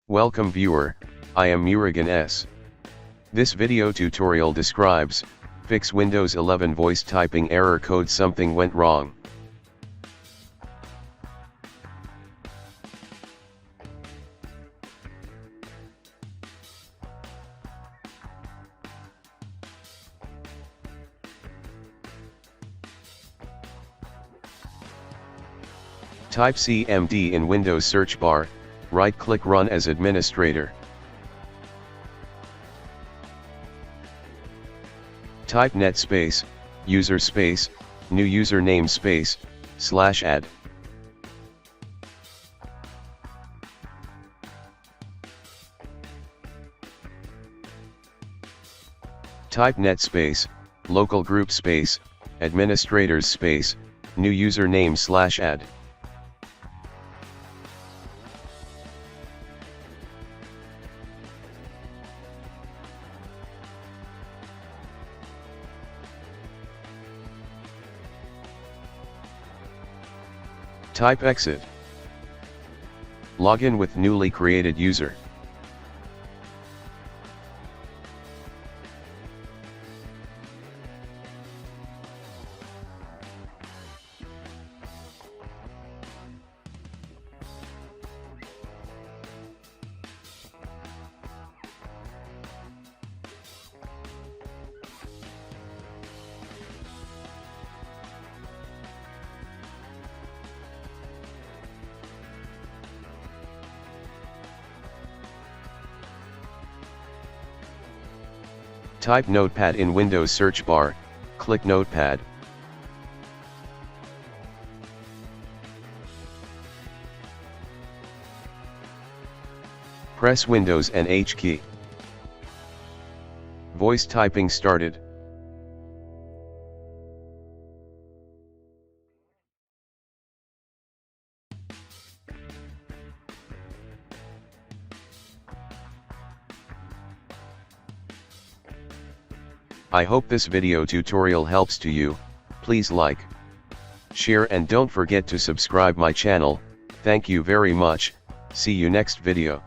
Welcome viewer, I am Murugan S. This video tutorial describes, fix Windows 11 voice typing error code something went wrong. Type CMD in Windows search bar, right-click Run as administrator. Type net space, user space, new username space, /add. Type net space, local group space, administrators space, new username /add. Type exit. Login with newly created user. Type Notepad in Windows search bar, click Notepad. Press Windows and H key. Voice typing started. I hope this video tutorial helps to you. Please like, share and don't forget to subscribe my channel. Thank you very much. See you next video.